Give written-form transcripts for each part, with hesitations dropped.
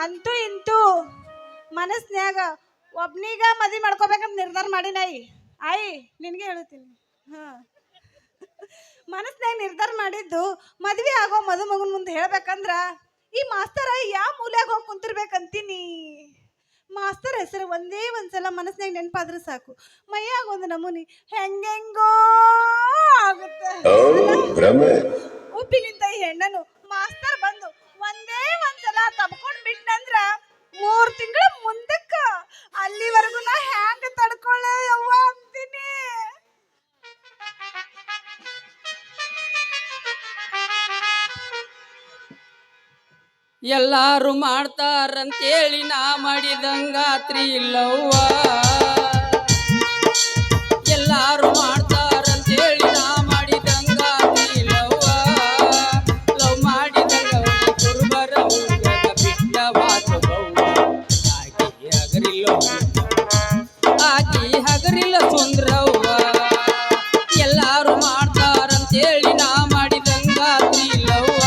ಅಂತೂ ಇಂತೂ ಮನಸ್ನ್ಯಾಗ ಒಬ್ನೀಗ ಮದ್ವಿ ಮಾಡ್ಕೋಬೇಕಂತ ನಿರ್ಧಾರ ಮಾಡಿನಾಯಿ ಆಯಿ ನಿನಗೆ ಹೇಳ್ತೀನಿ. ಹಾ, ಮನಸ್ನ್ಯಾಗ ನಿರ್ಧಾರ ಮಾಡಿದ್ದು ಮದ್ವೆ ಆಗೋ ಮದುಮಗನ ಮುಂದೆ ಹೇಳ್ಬೇಕಂದ್ರ ಈ ಮಾಸ್ತರ ಯಾವ ಮೂಲ್ಯಾಗ ಹೋಗಿ ಕುಂತಿರ್ಬೇಕಂತೀನಿ. ಮಾಸ್ತರ್ ಹೆಸರು ಒಂದೇ ಒಂದ್ಸಲ ಮನಸ್ನ್ಯಾಗ ನೆನಪಾದ್ರೆ ಸಾಕು, ಮೈಯಾಗ ಒಂದು ನಮೂನಿ ಹೆಂಗೆಂಗೋ ಆಗುತ್ತೆ. ಉಪ್ಪಿನಿಂದ ಈ ಹೆಣ್ಣನು ಮಾಸ್ತರ್ ಬಂದು ಒಂದೇ ಒಂದ್ಸಲ ತಬ್ಕೊಂಡ್ ಬಿಟ್ಟಂದ್ರ 3 ತಿಂಗಳ ಮುಂದಕ್ಕ ಅಲ್ಲಿವರೆಗೂ ನಾ ಹ್ಯಾಂಗ ತಡ್ಕೊಳ್ಳೆ ಯವ್ವ ಅಂತೀನಿ. ಎಲ್ಲಾರು ಮಾಡ್ತಾರಂತೇಳಿ ನಾ ಮಾಡಿದಂಗಾತ್ರಿ ಇಲ್ಲವ್ವ. ಎಲ್ಲಾರು ಮಾಡ್ತಾರಂತೇಳಿ ನಾ ಮಾಡಿದಂಗಾತ್ರಿ ಇಲ್ಲವ್ವ. ಲವ್ ಮಾಡಿದಂಗ ಕುರುಬರ ಬಿಟ್ಟ ಮಾತು ಆಕಿ ಹಗರಿಲ್ಲ ಸುಂದ್ರವ್ವ. ಎಲ್ಲಾರು ಮಾಡ್ತಾರಂತೇಳಿ ನಾ ಮಾಡಿದಂಗಾತ್ರಿ ಇಲ್ಲವ್ವ.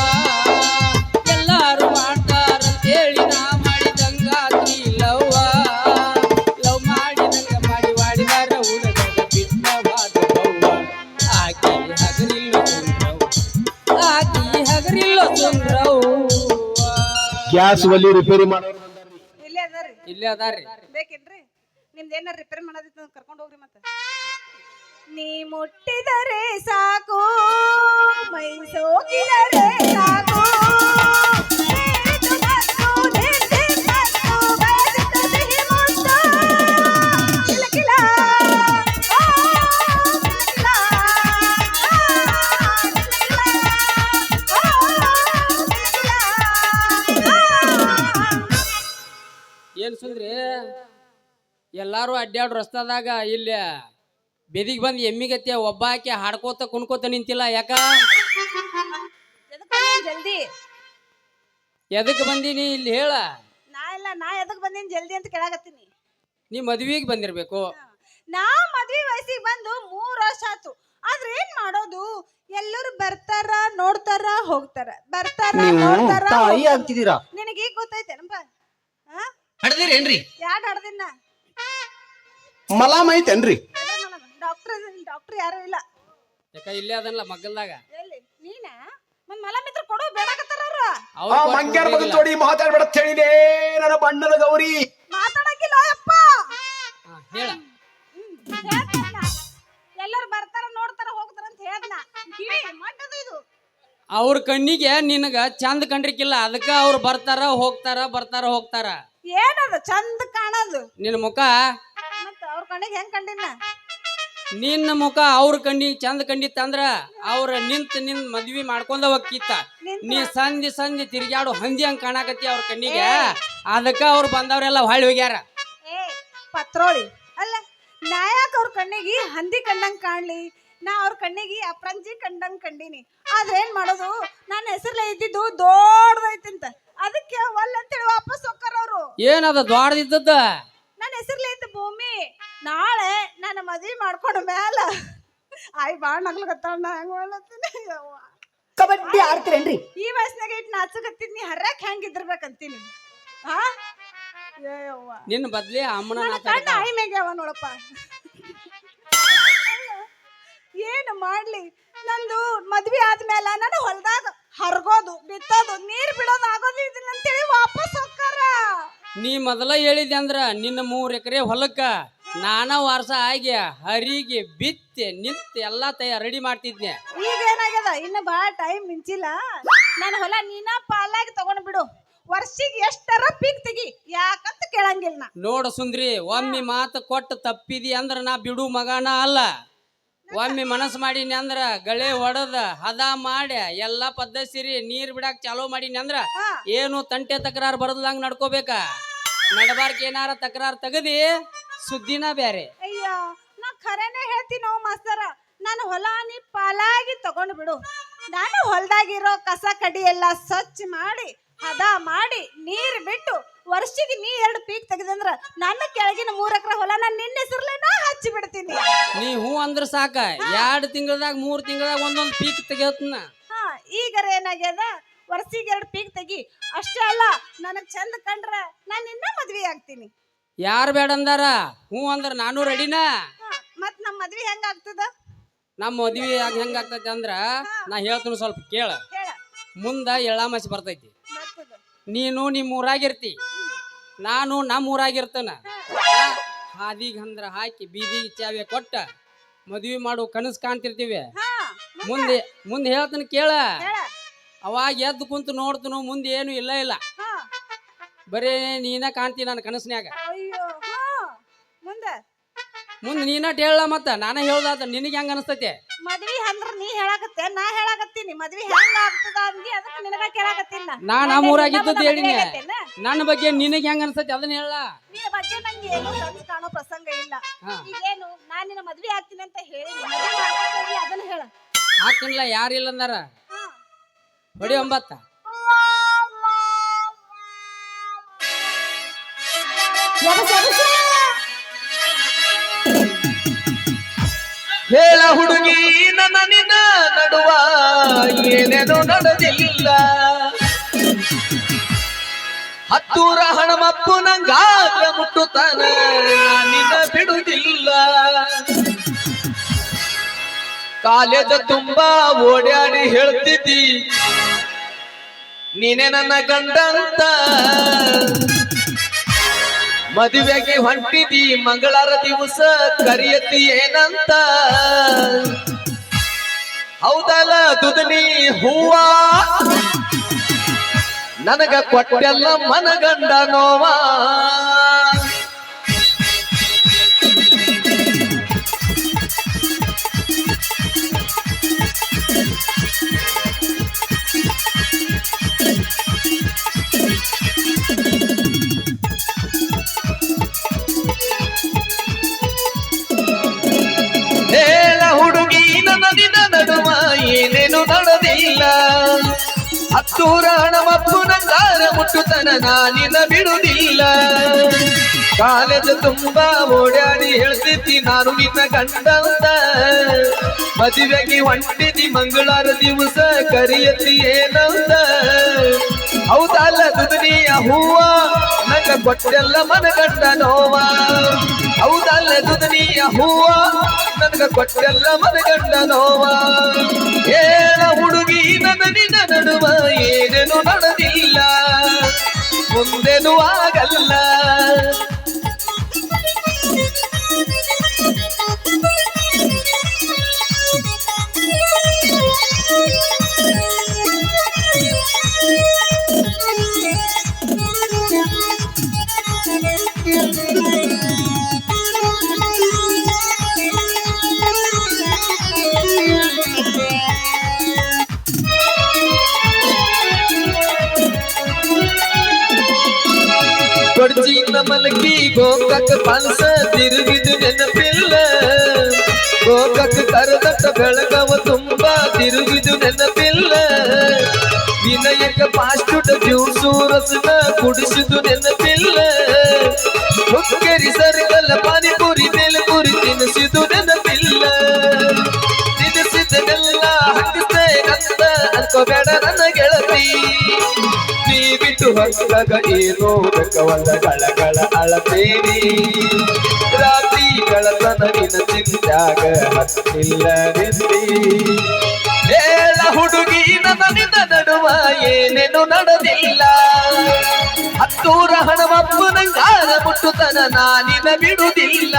ಎಲ್ಲಾರು ಮಾಡ್ತಾರಂತೇಳಿ ನಾ ಮಾಡಿದಂಗಾತ್ರಿ ಇಲ್ಲವ್ವ. ಲವ್ ಮಾಡಿದಂಗ ಮಾಡಿ ವಾಡಿದಾರ ಹುಡುಗಗ ಬಿಟ್ಟ ಮಾತವ್ವ. ಆಕಿ ಹಗರಿಲ್ಲ ಸುಂದ್ರವ್ವ. ಆಕಿ ಹಗರಿಲ್ಲ ಸುಂದ್ರವ್ವ. ಗ್ಯಾಸ್ ಒಲಿ ರಿಪೇರಿ ಮಾಡೋರು ಇಲ್ಲೇ ಅದಾರಿ. ಬೇಕೇನ್ರಿ? ನಿಮ್ದು ಏನಾರ ರಿಪೇರಿ ಮಾಡೋದಿತ್ತು ಕರ್ಕೊಂಡು ಹೋಗ್ರಿ. ಮತ್ತೆ ನೀ ಮುಟ್ಟಿದರೆ ಸಾಕು, ಮೈ ಸೋಕಿದರೆ ಸಾಕು, ಏನ್ ಸುಂದ್ರಿ ಎಲ್ಲಾರು ಅಡ್ಡಾಡು ರಸ್ತಾದಾಗ ಇಲ್ಲ ಬೆದಿಗೆ ಬಂದು ಎಮ್ಮಿಗತ್ತೆ ಒಬ್ಬ ಹಾಕಿ ಹಾಡ್ಕೋತ ಕುಣ್ಕೋತ ನಿಂತಿಲ್ಲ ಯಾಕ? ಜಲ್ದಿ ಎದಕ್ ಬಂದೀನಿ ಇಲ್ಲಿ ಹೇಳ? ನಾ ಎದಕ್ ಬಂದೀನಿ ಜಲ್ದಿ ಅಂತ ಕೇಳಾಕತ್ತೀನಿ. ನೀ ಮದ್ವಿಗೆ ಬಂದಿರ್ಬೇಕು. ನಾ ಮದ್ವಿ ವಯಸ್ಸಿಗೆ ಬಂದು 3 ವರ್ಷ ಆತು. ಆದ್ರೆ ಏನ್ ಮಾಡೋದು, ಎಲ್ಲರೂ ಬರ್ತಾರ ನೋಡ್ತಾರ ಹೋಗ್ತಾರ, ಬರ್ತಾರ ನೋಡ್ತಾರ. ನಿನಗೆ ಈಗ ಗೊತ್ತೈತೇನಪ್ಪ? ಹಡ್ದಿರೇನ್ರಿ? ಯಾಡ್ ಹಡ್ದಿನ ಮಲಾಮ್ ಐತೇನ್ರಿ? ಡಾಕ್ಟರ್ ಯಾರು ಇಲ್ಲ. ಯಾಕ ಇಲ್ಲೇ ಅದನ್ಲ ಮಗ್ಗಲ್ದಾಗ ಎಲ್ಲಿ ನೀನ ಮಲ ಮಿತ್ರ ಕೊಡು ಬೇಡಾಕತ್ತಾರ ಆ ಮಂಗ್ಯಾರ ಮಗನ್ ಜೋಡಿ ಮಾತಾಡ್ಬೇಡ ಹೇಳಿದೆ ನನ್ನ ಬಣ್ಣದ ಗೌರಿ. ಮಾತಾಡಕ್ಕಿಲ್ಲ ಯಪ್ಪ. ಹೇಳ. ಎಲ್ಲರೂ ಬರ್ತಾರ ನೋಡ್ತಾರ ಹೋಗ್ತಾರ ಅಂತ ಹೇಳ್ದನ ಕಿವಿ ಮಟ್ಟದು ಇದು. ಅವ್ರ ಕಣ್ಣಿಗೆ ನಿನಗ ಚಂದ ಕಂಡ್ರಿಕಿಲ್ಲ, ಅದಕ್ಕ ಅವ್ರು ಬರ್ತಾರ ಹೋಗ್ತಾರ ಬರ್ತಾರ ಹೋಗ್ತಾರ. ಏನದು ಚಂದ ಕಾಣೋದು? ನಿನ್ನ ಮುಖ ಮತ್ತ ಅವ್ರ ಕಣ್ಣಿಗೆ ಹೆಂಗ್ ಕಂಡಿನ? ನಿನ್ನ ಮುಖ ಅವ್ರ ಕಣ್ಣಿಗೆ ಚಂದ ಕಂಡಿತ್ತಂದ್ರ ಅವ್ರ ನಿಂತ ಮದ್ವಿ ಮಾಡ್ಕೊಂಡ ಹೋಗಿತ್ತ. ನೀ ಸಂಧಿ ತಿರ್ಗ್ಯಾಡು ಹಂದಿ ಹಂಗ ಕಾಣಕತ್ತಿ ಅವ್ರ ಕಣ್ಣಿಗೆ, ಅದಕ್ಕ ಅವ್ರು ಬಂದವ್ರೆಲ್ಲ ಹೊಳ್ಳಿ ಹೋಗ್ಯಾರ. ಏ ಪತ್ರೋಳಿ ಅಲ್ಲ, ನಾಯಕ್ ಅವ್ರ ಕಣ್ಣಿಗೆ ಹಂದಿ ಕಂಡಂಗ್ ಕಾಣ್ಲಿ, ನಾ ಅವ್ರ ಕಣ್ಣಿಗೆ ಅಪ್ರಂಜಿ ಕಂಡಂಗ್ ಕಂಡೀನಿ. ಆದ್ರೆ ಏನ್ ಮಾಡೋದು, ನನ್ನ ಹೆಸರ್ಲೆ ಇದ್ದಿದ್ದು ದೊಡ್ಡದೈತಂತ, ಅದಕ್ಕೆ ಒಲ್ಲ ಅಂತೇಳಿ ವಾಪಸ್ ಹೋಗ್ತಾರ ಅವ್ರು. ಏನದ ದೊಡ್ಡದಿದ್ದದ? ನನ್ನ ಹೆಸರ್ಲೆ ಇದ್ದ ಭೂಮಿ ನಾಳೆ ನನ್ನ ಮದ್ವಿ ಮಾಡ್ಕೊಂಡ ಮ್ಯಾಲ ಆಯ್ ಬಾಳ್ ನಗ್ಲಕತ್ತಾಳ. ನಾ ಹೆಂಗ್ ಮಾಡ್ಲತ್ತೀನಿ ಕಬಡ್ಡಿ ಆಡ್ತೀರೇನ್ರಿ? ಈ ವಯಸ್ಸಿನಾಗ ಇಟ್ಟು ನಾಚಕತ್ತಿದ್ನಿ, ಹರ್ಯಾಕ್ ಹೆಂಗಿದ್ದಿರ್ಬೇಕಂತೀನಿ. ಹಾ ನಿನ್ನ ಬದ್ಲಿ ಅಮ್ಮನ ಕಣ್ಣ ಆಯ್ ಮೇಗೆ ಅವ ನೋಡಪ್ಪ. ಏನು ಮಾಡ್ಲಿ, ನಂದು ಮದ್ವಿ ಆದ್ಮೇಲ ನಾನು ಹೊಲ್ದಾಗ ಹರ್ಗೋದು ಬಿತ್ತೋದು ನೀರ್ ಬಿಡೋದು ಆಗೋದು ಇದನ್ನ ಅಂತೇಳಿ ವಾಪಸ್ ಹೋಗ್ತಾರ. ನೀ ಮೊದಲ ಹೇಳಿದೆ ಅಂದ್ರ ನಿನ್ನ 3 ಎಕರೆ ಹೊಲಕ್ಕ ನಾನ ವಾರಸ ಆಗಿ ಹರಿಗೆ ಬಿತ್ತೆ ನಿಂತ ಎಲ್ಲಾ ರೆಡಿ ಮಾಡ್ತಿದ್ನೆ. ಈಗ ಏನಾಗ್ಯದ, ಇನ್ನು ಬಾಳ ಟೈಮ್ ಮಿಂಚಿಲ್ಲ. ನನ್ನ ಹೊಲ ನೀನ ಪಾಲಾಗಿ ತಗೊಂಡ್ ಬಿಡು, ವರ್ಷಿಗೆ ಎಷ್ಟರ ಪೀಕ್ ತೆಗಿ, ಯಾಕಂತ ಕೇಳಂಗಿಲ್ಲ. ನೋಡ ಸುಂದ್ರಿ, ಒಮ್ಮೆ ಮಾತು ಕೊಟ್ಟು ತಪ್ಪಿದಿ ಅಂದ್ರ ನಾ ಬಿಡು ಮಗನ ಅಲ್ಲ. ಒಮ್ಮೆ ಮನಸ್ಸು ಮಾಡೀನಿ ಅಂದ್ರ ಗಳೆ ಹೊಡೆದ ಹದ ಮಾಡಿ ಎಲ್ಲಾ ಪದ್ಧತಿ ಸಿರಿ ನೀರ್ ಬಿಡಾಕ್ ಚಾಲೋ ಮಾಡೀನಿ ಅಂದ್ರ ಏನು ತಂಟೆ ತಕರಾರು ಬರದಂಗ ನಡ್ಕೋಬೇಕ. ನಡಬಾರ್ಕ ಏನಾರ ತಕರಾರು ತಗದಿ ಸುದ್ದಿನ ಬ್ಯಾರೆ. ಅಯ್ಯ ನಾ ಖರೇನೆ ಹೇಳ್ತೀನೋ ಮಾಸ್ತರ, ನಾನು ಹೊಲ ನೀ ಪಾಲಾಗಿ ತಗೊಂಡ್ ಬಿಡು. ನಾನು ಹೊಲದಾಗಿರೋ ಕಸ ಕಡಿ ಎಲ್ಲ ಸ್ವಚ್ಛ ಮಾಡಿ ಹದ ಮಾಡಿ ನೀರ್ ಬಿಟ್ಟು ವರ್ಷಿಗೆ ನೀ 2 ಪೀಕ್ ತೆಗೆದಂದ್ರ ನನ್ನ ಕೆಳಗಿನ 3 ಎಕರೆ ಹೊಲ ನಾನು ನಿನ್ನ ಹೆಸರ್ಲೆ ನಾ ಹಚ್ಚಿ ಬಿಡ್ತೀನಿ. ನೀ ಹೂ ಅಂದ್ರ ಸಾಕ, 2 ತಿಂಗಳದಾಗ 3 ತಿಂಗಳದಾಗ ಒಂದೊಂದು ಪೀಕ್ ತೆಗಿಯೋತ್ನ. ಈಗರ ಏನಾಗ್ಯದ, ವರ್ಷಿಗೆ 2 ಪೀಕ್ ತೆಗಿ. ಅಷ್ಟೇ ಅಲ್ಲ ನನಗ್ ಚಂದ ಕಂಡ್ರ ನಾನು ನಿನ್ನ ಮದ್ವಿ ಆಗ್ತೀನಿ. ಯಾರು ಬೇಡ ಅಂದಾರ? ಹ್ಞೂ ಅಂದ್ರ ನಾನು ರೆಡಿನ. ಮತ್ ನಮ್ಮ ಮದ್ವಿ ಹೆಂಗ ಆಗ್ತದ? ನಮ್ಮ ಮದ್ವಿ ಹೆಂಗಾಗ್ತೈತಿ ಅಂದ್ರ ನಾ ಹೇಳ್ತೀನಿ ಸ್ವಲ್ಪ ಕೇಳ. ಹೇಳ. ಮುಂದ ಎಳ್ಳಾಮಸಿ ಬರ್ತೈತಿ. ಬರ್ತದ. ನೀನು ನಿಮ್ಮ ಊರಾಗಿರ್ತಿ, ನಾನು ನಮ್ಮ ಊರಾಗಿರ್ತನ. ಹಾದಿಗೆ ಅಂದ್ರ ಹಾಕಿ ಬೀದಿಗೆ ಚಾವೆ ಕೊಟ್ಟ ಮದ್ವಿ ಮಾಡೋ ಕನಸು ಕಾಣ್ತಿರ್ತೀವಿ. ಹಾ ಮುಂದೆ ಮುಂದೆ ಹೇಳ್ತೀನಿ ಕೇಳ. ಹೇಳ. ಅವಾಗ ಎದ್ದು ಕುಂತು ನೋಡ್ತನು ಮುಂದೆ ಏನು ಇಲ್ಲ ಇಲ್ಲ, ಹಾ ಬರೇ ನೀನ ಕಾಣ್ತಿ ನನ್ನ ಕನಸ್ನ್ಯಾಗ. ಅಯ್ಯೋ ಹಾ ಮುಂದೆ ಮುಂದೆ ನೀನ ಹೇಳ, ಮತ್ತ ನಾನ ಹೇಳ್ದಾತ ನಿನಗೆ ಹೆಂಗ ಅನಸ್ತೈತೆ? ಮದ್ವಿ ಅಂದ್ರ ನೀ ಹೇಳಾಕತ್ತೆ, ನಾ ಹೇಳಾಕತ್ತೀನಿ ಮದ್ವಿ ಹೆಂಗ ಆಗ್ತದ ಅಂದಿ, ಅದಕ್ಕೆ ನಿನಗ ಕೇಳಾಕತ್ತೀನಿ ನಾ. ನಾ ನಮ್ಮ ಊರಾಗಿದ್ದದ್ದು ಹೇಳಿನಿ. ಆಗತ್ತೇನ? ನನ್ನ ಬಗ್ಗೆ ನಿನಗೆ ಹೆಂಗ ಅನಸ್ತೈತಿ ಅದನ್ನ ಹೇಳ. ನಿನ್ನ ಬಗ್ಗೆ ನಂಗೆ ಏನು ಕನಸು ಕಾಣೋ ಪ್ರಸಂಗ ಇಲ್ಲ. ಹಾ. ಈಗೇನು ನಾನ್ ನಿನ್ನ ಮದ್ವಿ ಆಗ್ತೀನಿ ಅಂತ ಹೇಳಿ ಮದ್ವಿ ಮಾಡ್ಕೊತೀನಿ, ಅದನ್ನ ಹೇಳ. ಹಾಕಿನ್ಲ ಯಾರಿಲ್ಲ ಅಂದಾರ ಹಾ. ಹೊಡಿ 9. ಹೇಳ ಹುಡುಗಿ ನನ್ನ ನಿನ್ನ ನಡುವ ಏನೇನೋ ನಡೆದಿಲ್ಲ. ಹತ್ತೂರ ಹಣಮಪ್ಪು ನಂಗಾಗ ಮುಟ್ಟುತ್ತಾನ, ನಿನ್ನ ಬಿಡುವುದಿಲ್ಲ. ಕಾಲೇಜ ತುಂಬಾ ಓಡಾಡಿ ಹೇಳ್ತಿದ್ದಿ ನೀನೇ ನನ್ನ ಗಂಡಂತ. ಮದುವೆಗೆ ಹೊಂಟಿದಿ ಮಂಗಳಾರ ದಿವಸ ಕರಿಯತಿ ಏನಂತ. ಹೌದಲ್ಲ ದುದನಿ ಹೂವ ನನಗ ಕೊಟ್ಟೆಲ್ಲ ಮನಗಂಡ ನೋವಾ. ಹೇಳ ಹುಡುಗಿ ನನ್ನ ನಿನ್ನ ನಡುವ ಏನೇನು ನಡೆದಿಲ್ಲ. ಹತ್ತೂರ ಹಣಮಪ್ಪು ನಂಗಾರ ಮುಟ್ಟುತನ ನಾನಿನ ಬಿಡುವುದಿಲ್ಲ. ಕಾಲೇಜ್ ತುಂಬಾ ಓಡಾಡಿ ಹೇಳ್ತಿದ್ದಿ ನಾನು ನಿನ್ನ ಗಂಡಂತ. ಮದುವೆಗೆ ಹೊಂಟಿದಿ ಮಂಗಳಾರ ದಿವಸ ಕರಿಯತಿ ಏನಂತ. ಹೌದಲ್ಲ ದುದನಿಯ ಹೂವ ನಂಗ ಕೊಟ್ಟೆಲ್ಲ ಮನಗಂಡ ನೋವ. ಹೌದಲ್ಲ ದುದನಿಯ ಹೂವ ನನಗ ಕೊಟ್ಟೆಲ್ಲ ಮನಗಂಡ ನೋವ. ಹೇಳ ಹುಡುಗಿ ನನ್ನ ನಿನ್ನ ನಡುವ ಏನೇನು ನಡೆದಿಲ್ಲ, ಮುಂದೇನು ಆಗಲ್ಲ. ಕೊಡ್ಜಿನ ಮಲಗಿ ಗೋಕಾಕ ಪಾಲ್ಸ ತಿರುಗಿದು ನೆನಪಿಲ್ಲ. ಗೋಕಾಕ ಕರದಟ್ಟ ಬೆಳಗವ ತುಂಬಾ ತಿರುಗಿದು ನೆನಪಿಲ್ಲ. ವಿನಯಕ ಪಾಸ್ಟುಟ ಜ್ಯೂಸು ರಸನ ಕುಡಿಸಿದು ನೆನಪಿಲ್ಲ. ಹುಕ್ಕೇರಿ ಸರ್ಕಲ್ ಪಾನಿಪುರಿ ಬೇಲ್ಪುರಿ ತಿನ್ನಿಸಿದು ನೆನಪಿಲ್ಲ. ತಿನ್ನಿಸಿದನೆಲ್ಲ ಹಾಕಿಸ್ತೇನಂತ ಅನ್ಕೋಬೇಡ ನನ್ನ ಗೆಳತಿ. ನೀ ಬಿಟ್ಟು ಹೊರಗ ಏನೋ ಬೆಕ್ಕವಲ್ಲ ಗಳಗಳ ಅಳತೇನಿ. ರಾತ್ರಿ ಗಳತನ ನಿನ್ನ ಚಿಂತ್ಯಾಗ ಹತ್ತಿಲ್ಲ ನಿಂದಿ. ಹೇಳ ಹುಡುಗಿ ನನ್ನ ನಿನ್ನ ನಡುವ ಏನೇನು ನಡೆದಿಲ್ಲ. ಹತ್ತೂರ ಹಣಮಪ್ಪು ನಂಗಾರ ಮುಟ್ಟುತನ ನಾನಿನ ಬಿಡುವುದಿಲ್ಲ.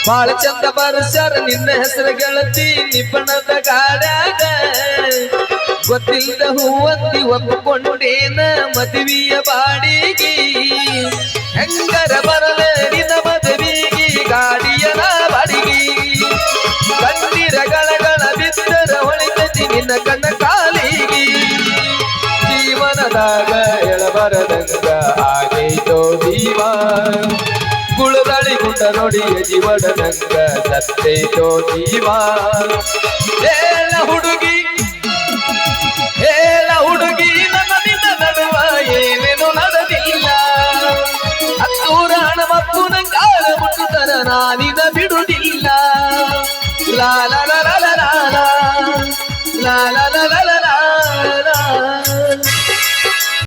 ಬಾಳ ಚಂದ ಬರ್ಸ್ಯಾರ ನಿನ್ನ ಹೆಸರು ಗೆಳತಿ ನಿಬ್ಬಣದ ಗಾಡ್ಯಾಗ. ಗೊತ್ತಿಲ್ಲದ ಹೂವಂತಿ ಒಪ್ಪಿಕೊಂಡೇನ ಮದುವೆಯ ಬಾಡಿಗೆ. ಹೆಂಗರ ಬರಲ ನಿನ್ನ ಮದುವೆಗೆ ಗಾಡಿಯನ ಬಾಡಿಗೆ. ಕಣ್ಣೀರ ಗಳಗಳ ಬಿದ್ದರ ಹೊಳಿತತಿ ನಿನ್ನ ಕಣ್ಣ ಕಾಲಿಗೆ. ಜೀವನದಾಗ ಎಳಬರದಂಗ ಆಗೈತೋ ಜೀವ. ಕುಳದಳ ಗಾಳಿಗುಂಡ ನೋಡಿಯ ಜೀವನ ನಂಗ ಸತ್ತೈತೋ ಜೀವ ಹೇಳ ಹುಡುಗಿ ನನ್ನ ನಿನ್ನ ನಡುವ ಏನೇನು ನಡೆದಿಲ್ಲ ಹತ್ತೂರ ಹಣ ಮತ್ತು ನಂಗಾಲ ಮುಟ್ಟುತ್ತನ ನಾನಿನ ಬಿಡುವುದಿಲ್ಲ ಲಾಲ